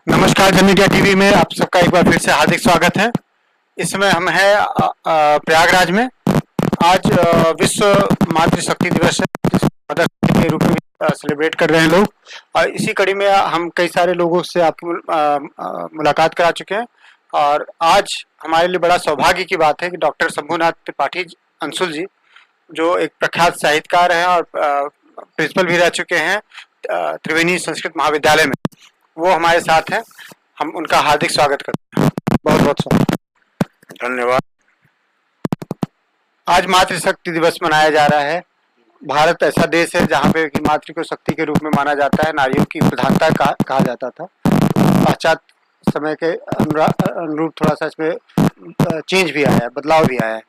नमस्कार, जन media TV में आप सबका एक बार फिर से हार्दिक स्वागत है। इस समय हम हैं प्रयागराज में। आज विश्व मातृशक्ति दिवस है, जिसे मदर डे के रूप में सेलिब्रेट कर रहे हैं लोग। और इसी कड़ी में हम कई सारे लोगों से आपकी मुलाकात करा चुके हैं। और आज हमारे लिए बड़ा सौभाग्य की बात है कि डॉक्टर शंभुनाथ त्रिपाठी अंशुल जी, जो एक प्रख्यात साहित्यकार हैं और प्रिंसिपल भी रह चुके हैं त्रिवेणी संस्कृत महाविद्यालय में, वो हमारे साथ हैं। हम उनका हार्दिक स्वागत करते हैं। बहुत बहुत स्वागत। धन्यवाद। आज मातृशक्ति दिवस मनाया जा रहा है। भारत ऐसा देश है जहाँ पे कि मातृ को शक्ति के रूप में माना जाता है। नारियों की प्रधानता कहा जाता था। पश्चात समय के अनुरूप थोड़ा सा इसमें चेंज भी आया है, बदलाव भी आया है।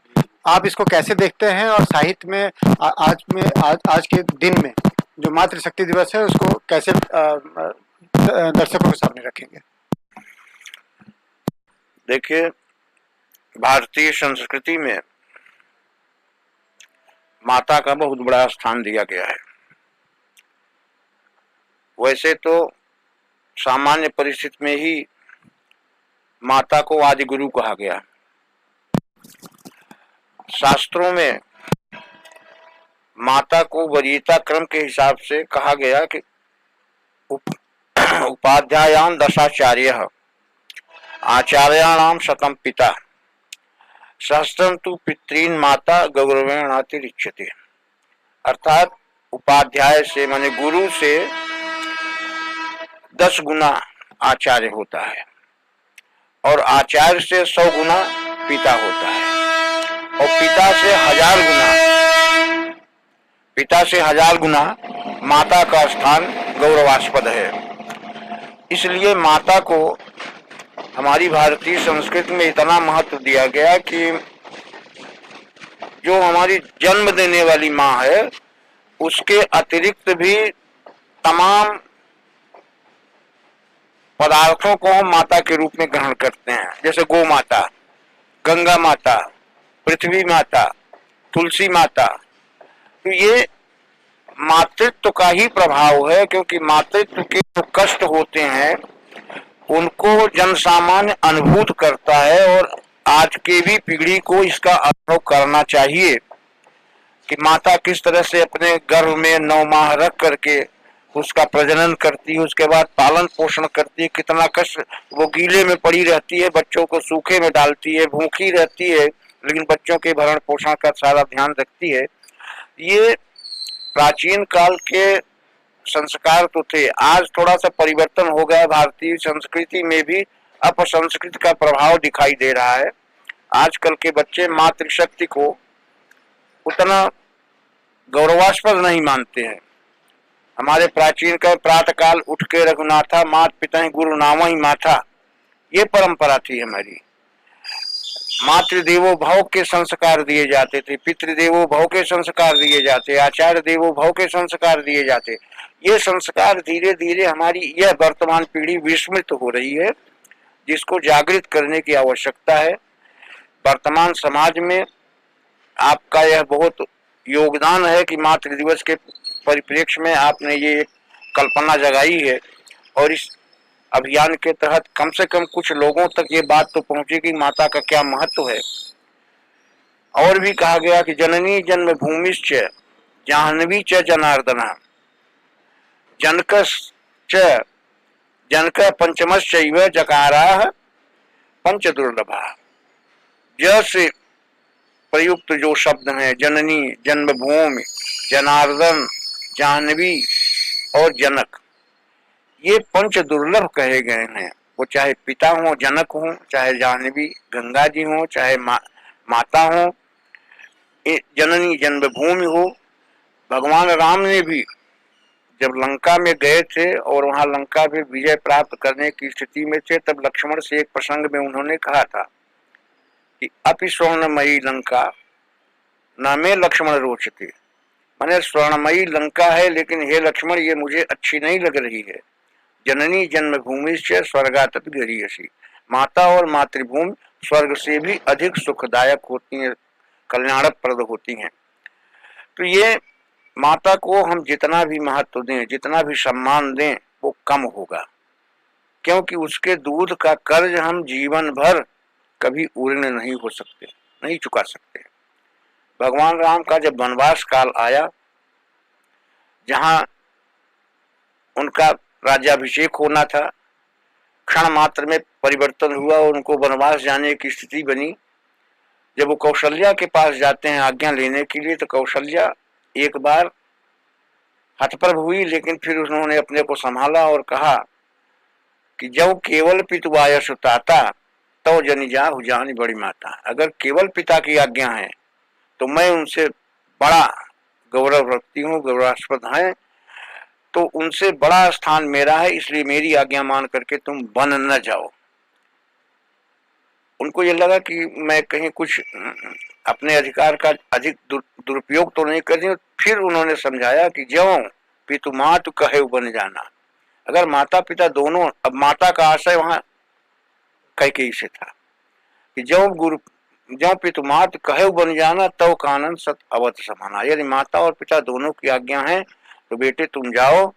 आप इसको कैसे देखते हैं और साहित्य में आज के दिन में जो मातृशक्ति दिवस है उसको कैसे दर्शकों के सामने रखेंगे? देखिए, भारतीय संस्कृति में माता का बहुत बड़ा स्थान दिया गया है। वैसे तो सामान्य परिस्थिति में ही माता को आदि गुरु कहा गया। शास्त्रों में माता को वरीयता क्रम के हिसाब से कहा गया कि उपाध्यायाम दशाचार्य आचार्याणाम शतम पिता सहस्त्रम तु पितॄन् माता गौरवेणातिरिच्यते। अर्थात उपाध्याय से माने गुरु से 10 गुना आचार्य होता है और आचार्य से 100 गुना पिता होता है और पिता से हजार गुना माता का स्थान गौरवास्पद है। इसलिए माता को हमारी भारतीय संस्कृति में इतना महत्व दिया गया कि जो हमारी जन्म देने वाली माँ है उसके अतिरिक्त भी तमाम पदार्थों को हम माता के रूप में ग्रहण करते हैं, जैसे गौ माता, गंगा माता, पृथ्वी माता, तुलसी माता। तो ये मातृत्व का ही प्रभाव है, क्योंकि मातृत्व के जो कष्ट होते हैं उनको जन सामान्य अनुभूत करता है और आज की भी पीढ़ी को इसका अनुभव करना चाहिए कि माता किस तरह से अपने गर्भ में 9 माह रख करके उसका प्रजनन करती है, उसके बाद पालन पोषण करती है, कितना कष्ट, वो गीले में पड़ी रहती है, बच्चों को सूखे में डालती है, भूखी रहती है, लेकिन बच्चों के भरण पोषण का सारा ध्यान रखती है। ये प्राचीन काल के संस्कार तो थे। आज थोड़ा सा परिवर्तन हो गया, भारतीय संस्कृति में भी अपसंस्कृति का प्रभाव दिखाई दे रहा है। आजकल के बच्चे मातृशक्ति को उतना गौरवास्पद नहीं मानते हैं। हमारे प्राचीन का प्रातः काल उठ के रघुनाथा मात पिता गुरु नाम ही माथा, ये परंपरा थी हमारी। मातृदेवो भव के संस्कार दिए जाते थे, पितृदेवो भव के संस्कार दिए जाते, आचार्य देवो भव के संस्कार दिए जाते। ये संस्कार धीरे धीरे हमारी यह वर्तमान पीढ़ी विस्मृत हो रही है, जिसको जागृत करने की आवश्यकता है। वर्तमान समाज में आपका यह बहुत योगदान है कि मातृ दिवस के परिप्रेक्ष्य में आपने ये कल्पना जगाई है और इस अभियान के तहत कम से कम कुछ लोगों तक ये बात तो पहुंचे कि माता का क्या महत्व है। और भी कहा गया कि जननी जन्म भूमिश्च जाह्नवी च जनार्दन जनक पंचमश्चैव जकाराः पंच दुर्लभा। जैसे प्रयुक्त जो शब्द हैं, जननी, जन्मभूमि, जनार्दन, जाह्नवी और जनक, ये पंच दुर्लभ कहे गए हैं। वो चाहे पिता हो, जनक हो, चाहे जाह्नवी गंगा जी हो, चाहे माता हो, जननी जन्मभूमि हो। भगवान राम ने भी जब लंका में गए थे और वहां लंका में विजय प्राप्त करने की स्थिति में थे, तब लक्ष्मण से एक प्रसंग में उन्होंने कहा था कि अपि स्वर्णमयी लंका न में लक्ष्मण रोचते। माने स्वर्णमयी लंका है, लेकिन हे लक्ष्मण ये मुझे अच्छी नहीं लग रही है। जननी जन्मभूमि से स्वर्गातपि गरीयसी। माता और मातृभूमि स्वर्ग से भी अधिक सुखदायक होती हैं, कल्याणप्रद होती हैं। तो ये माता को हम जितना भी महत्व दें, जितना भी सम्मान दें, वो कम होगा। क्योंकि उसके दूध का कर्ज हम जीवन भर कभी पूर्ण नहीं हो सकते, नहीं चुका सकते। भगवान राम का जब वनवास काल आया, जहां उनका राज्याभिषेक होना था, क्षण मात्र में परिवर्तन हुआ और उनको वनवास जाने की स्थिति बनी। जब वो कौशल्या के पास जाते हैं आज्ञा लेने के लिए, तो कौशल्या एक बार हतप्रभ हुई, लेकिन फिर उन्होंने अपने को संभाला और कहा कि जब केवल पितुवाय सुताता तो जनिजा हुजानी बड़ी माता। अगर केवल पिता की आज्ञा है तो मैं उनसे बड़ा गौरव रखती हूँ, गौरवास्पद है, तो उनसे बड़ा स्थान मेरा है, इसलिए मेरी आज्ञा मान करके तुम वन न जाओ। उनको ये लगा कि मैं कहीं कुछ अपने अधिकार का अधिक दुरुपयोग तो नहीं कर रही हूँ। फिर उन्होंने समझाया कि ज्यों पितु मातु कहे बन जाना। अगर माता पिता दोनों, अब माता का आशय वहां कैकेयी से था कि ज्यों पितु मातु कहे बन जाना तव कानन सत अवध समाना। यदि माता और पिता दोनों की आज्ञा है तो बेटे तुम जाओ,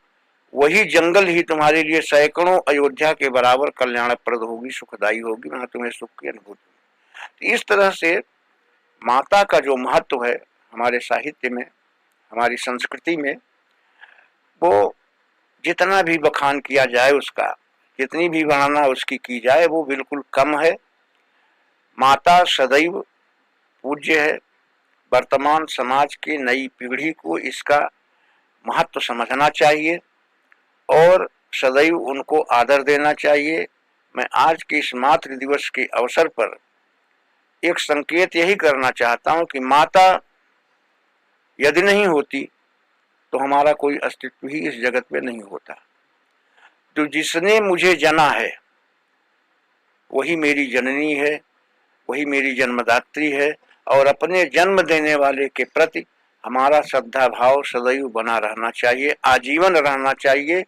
वही जंगल ही तुम्हारे लिए सैकड़ों अयोध्या के बराबर कल्याणप्रद होगी, सुखदायी होगी, वहां तुम्हें सुख की अनुभूति। इस तरह से माता का जो महत्व है हमारे साहित्य में, हमारी संस्कृति में, वो जितना भी बखान किया जाए उसका, जितनी भी वर्णना उसकी की जाए, वो बिल्कुल कम है। माता सदैव पूज्य है। वर्तमान समाज की नई पीढ़ी को इसका महत्व समझना चाहिए और सदैव उनको आदर देना चाहिए। मैं आज के इस मातृ दिवस के अवसर पर एक संकेत यही करना चाहता हूं कि माता यदि नहीं होती तो हमारा कोई अस्तित्व ही इस जगत में नहीं होता। तो जिसने मुझे जना है वही मेरी जननी है, वही मेरी जन्मदात्री है, और अपने जन्म देने वाले के प्रति हमारा श्रद्धा भाव सदैव बना रहना चाहिए, आजीवन रहना चाहिए।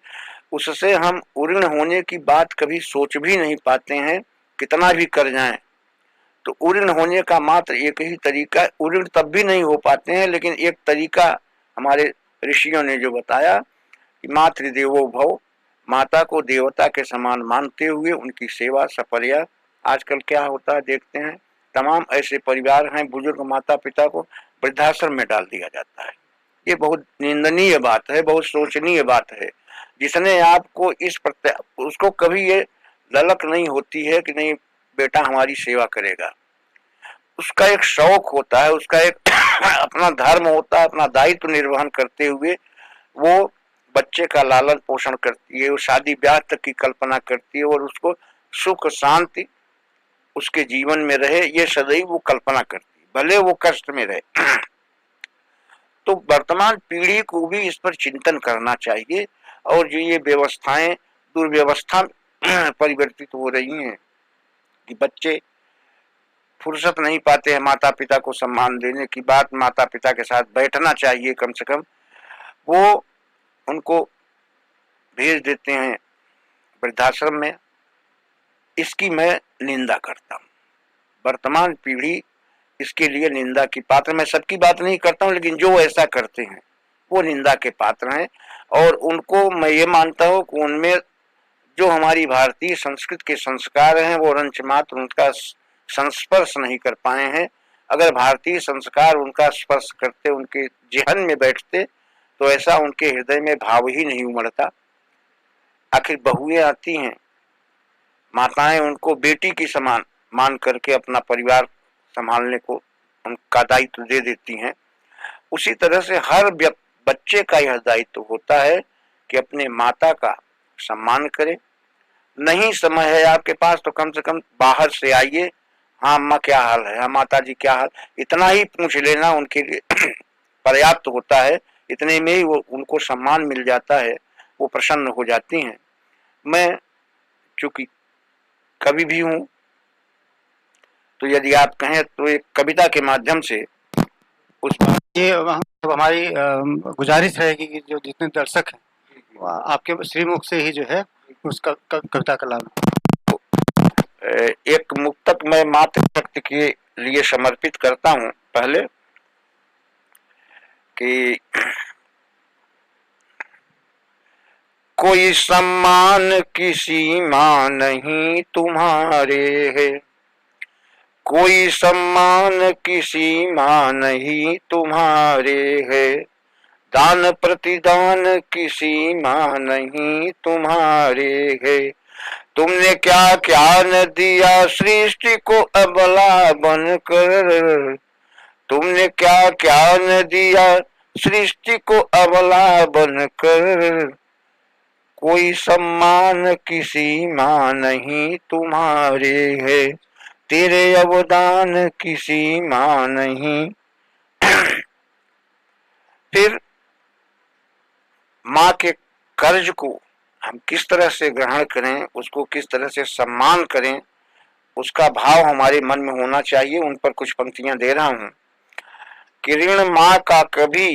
उससे हम उऋण होने की बात कभी सोच भी नहीं पाते हैं, कितना भी कर जाएं। तो उऋण होने का मात्र एक ही तरीका, उऋण तब भी नहीं हो पाते हैं, लेकिन एक तरीका हमारे ऋषियों ने जो बताया कि मातृदेवो भव, माता को देवता के समान मानते हुए उनकी सेवा सपर्या। आजकल क्या होता है देखते हैं, तमाम ऐसे परिवार हैं, बुजुर्ग माता पिता को वृद्धाश्रम में डाल दिया जाता है। ये बहुत निंदनीय बात है, बहुत शोचनीय बात है। जिसने आपको इस प्रत्ये, उसको कभी ये ललक नहीं होती है कि नहीं बेटा हमारी सेवा करेगा। उसका एक शौक होता है, उसका एक अपना धर्म होता है, अपना दायित्व निर्वहन करते हुए वो बच्चे का लालन पोषण करती है, वो शादी ब्याह तक की कल्पना करती है और उसको सुख शांति उसके जीवन में रहे, ये सदैव वो कल्पना करती है, भले वो कष्ट में रहे। तो वर्तमान पीढ़ी को भी इस पर चिंतन करना चाहिए। और जो ये व्यवस्थाएं दुर्व्यवस्था परिवर्तित हो रही हैं कि बच्चे फुर्सत नहीं पाते हैं माता पिता को सम्मान देने की बात, माता पिता के साथ बैठना चाहिए कम से कम, वो उनको भेज देते हैं वृद्धाश्रम में। इसकी मैं निंदा करता हूँ। वर्तमान पीढ़ी इसके लिए निंदा की पात्र, मैं सबकी बात नहीं करता हूँ, लेकिन जो ऐसा करते हैं वो निंदा के पात्र हैं। और उनको मैं ये मानता हूँ कि उनमें जो हमारी भारतीय संस्कृति के संस्कार हैं वो रंच मात्र उनका संस्पर्श नहीं कर पाए हैं। अगर भारतीय संस्कार उनका स्पर्श करते, उनके जेहन में बैठते, तो ऐसा उनके हृदय में भाव ही नहीं उमड़ता। आखिर बहुएं आती हैं, माताएं उनको बेटी की समान मान करके अपना परिवार संभालने को उनका दायित्व दे देती हैं। उसी तरह से हर बच्चे का यह दायित्व होता है कि अपने माता का सम्मान करे। नहीं समय है आपके पास तो कम से कम बाहर से आइए, हाँ अम्मा क्या हाल है, हाँ माता जी क्या हाल, इतना ही पूछ लेना उनके लिए पर्याप्त होता है। इतने में ही वो उनको सम्मान मिल जाता है, वो प्रसन्न हो जाती हैं। मैं चूंकि कवि भी हूँ, तो यदि आप कहें तो एक कविता के माध्यम से उस ये हमारी गुजारिश रहेगी कि जो जितने दर्शक हैं आपके श्रीमुख से ही जो है उसका कविता का लाभ। एक मुक्तक मैं मातृशक्ति के लिए समर्पित करता हूं पहले कि कोई सम्मान की सीमा नहीं तुम्हारे है, कोई सम्मान की सीमा नहीं तुम्हारे है, दान प्रतिदान की सीमा नहीं तुम्हारे है। तुमने क्या क्या न दिया सृष्टि को अबला बनकर, तुमने क्या क्या न दिया सृष्टि को अबला बनकर, कोई सम्मान की सीमा नहीं तुम्हारे है, तेरे अवदान की सीमा नहीं। फिर माँ के कर्ज को हम किस तरह से ग्रहण करें, उसको किस तरह से सम्मान करें, उसका भाव हमारे मन में होना चाहिए। उन पर कुछ पंक्तियां दे रहा हूं कि ऋण माँ का कभी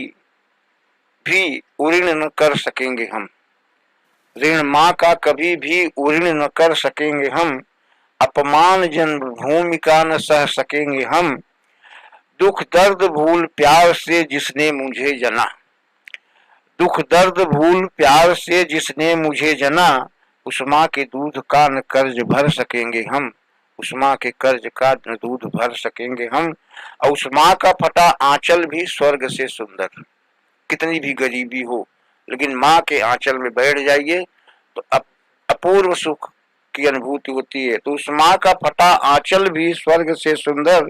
भी उऋण न कर सकेंगे हम, ऋण माँ का कभी भी उऋण न कर सकेंगे हम, अपमान जन्मभूमि का न सह सकेंगे हम, दुख दर्द भूल प्यार से जिसने मुझे जना, दुख दर्द भूल प्यार से जिसने मुझे जना, उस माँ के दूध का न कर्ज भर सकेंगे हम, उस माँ के कर्ज का न दूध भर सकेंगे हम, और उस माँ का फटा आंचल भी स्वर्ग से सुंदर। कितनी भी गरीबी हो लेकिन माँ के आंचल में बैठ जाइए तो अपूर्व सुख की अनुभूति होती है। तो उस माँ का फटा आंचल भी स्वर्ग से सुंदर,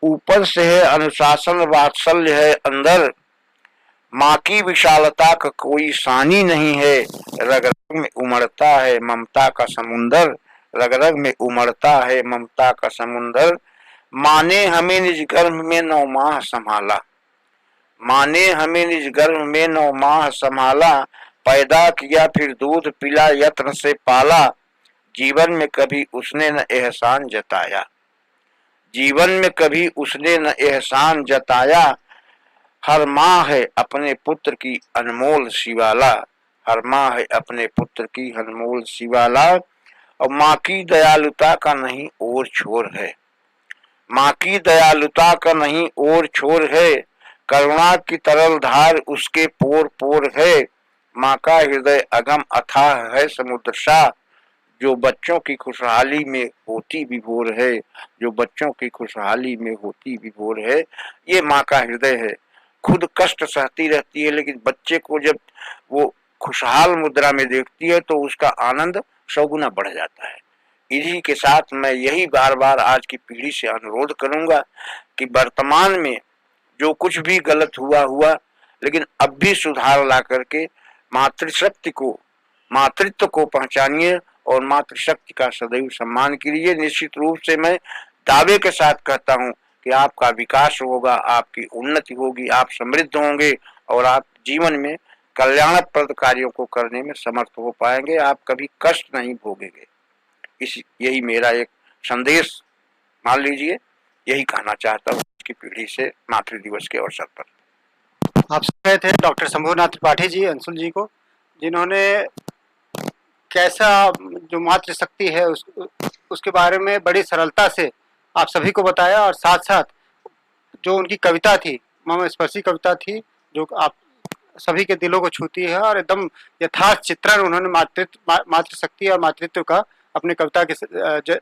ऊपर से है अनुशासन वात्सल्य है अंदर, माँ की विशालता का कोई सानी नहीं है, रग रग में उमड़ता है ममता का समुंदर, रग रग में उमड़ता है ममता का समुंदर। माँ ने हमें निज गर्भ में 9 माह संभाला, माँ ने हमें निज गर्भ में 9 माह संभाला, पैदा किया फिर दूध पिला यत्न से पाला, जीवन में कभी उसने न एहसान जताया, जीवन में कभी उसने न एहसान जताया। हर माँ है अपने पुत्र की अनमोल शिवाला, हर माँ है अपने पुत्र की अनमोल शिवाला, और माँ की दयालुता का नहीं और छोर है, माँ की दयालुता का नहीं और छोर है, करुणा की तरल धार उसके पोर पोर है, माँ का हृदय अगम अथाह है समुद्र सा, जो बच्चों की खुशहाली में होती विभोर है, जो बच्चों की खुशहाली में होती विभोर है। ये माँ का हृदय है, खुद कष्ट सहती रहती है लेकिन बच्चे को जब वो खुशहाल मुद्रा में देखती है तो उसका आनंद 100 गुना बढ़ जाता है। इसी के साथ मैं यही बार बार आज की पीढ़ी से अनुरोध करूंगा कि वर्तमान में जो कुछ भी गलत हुआ लेकिन अब भी सुधार ला करके मातृशक्ति को, मातृत्व को पहचानिए और मातृशक्ति का सदैव सम्मान कीजिए। निश्चित रूप से मैं दावे के साथ कहता हूं कि आपका विकास होगा, आपकी उन्नति होगी, आप समृद्ध होंगे और आप जीवन में कल्याणप्रद कार्यों को करने में समर्थ हो पाएंगे, आप कभी कष्ट नहीं भोगेंगे। यही मेरा एक संदेश मान लीजिए, यही कहना चाहता हूँ की पीढ़ी से मातृ दिवस के अवसर पर। आप सुन रहे थे डॉक्टर शंभुनाथ त्रिपाठी जी, अंशुल जी को, जिन्होंने कैसा जो मातृशक्ति है उसके बारे में बड़ी सरलता से आप सभी को बताया, और साथ साथ जो उनकी कविता थी, मर्मस्पर्शी कविता थी, जो आप सभी के दिलों को छूती है, और एकदम यथार्थ चित्रण उन्होंने मातृशक्ति और मातृत्व का अपने कविता के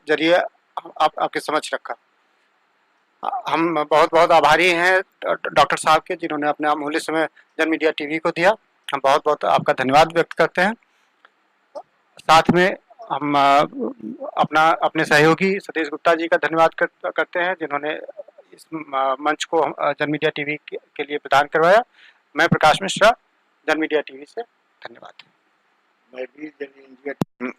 जरिए आपके समक्ष रखा। हम बहुत बहुत आभारी हैं डॉक्टर साहब के, जिन्होंने अपने अमूल्य समय जन मीडिया टीवी को दिया। हम बहुत बहुत आपका धन्यवाद व्यक्त करते हैं। साथ में हम अपने सहयोगी सतीश गुप्ता जी का धन्यवाद करते हैं, जिन्होंने इस मंच को जन मीडिया टीवी के लिए प्रदान करवाया। मैं प्रकाश मिश्रा, जन मीडिया टीवी से, धन्यवाद। मैं भी जन मीडिया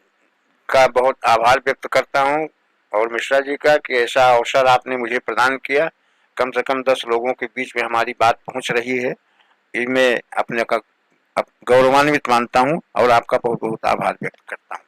का बहुत आभार व्यक्त करता हूं और मिश्रा जी का कि ऐसा अवसर आपने मुझे प्रदान किया। कम से कम 10 लोगों के बीच में हमारी बात पहुंच रही है, इसमें अपने का गौरवान्वित मानता हूं और आपका बहुत बहुत आभार व्यक्त करता हूं।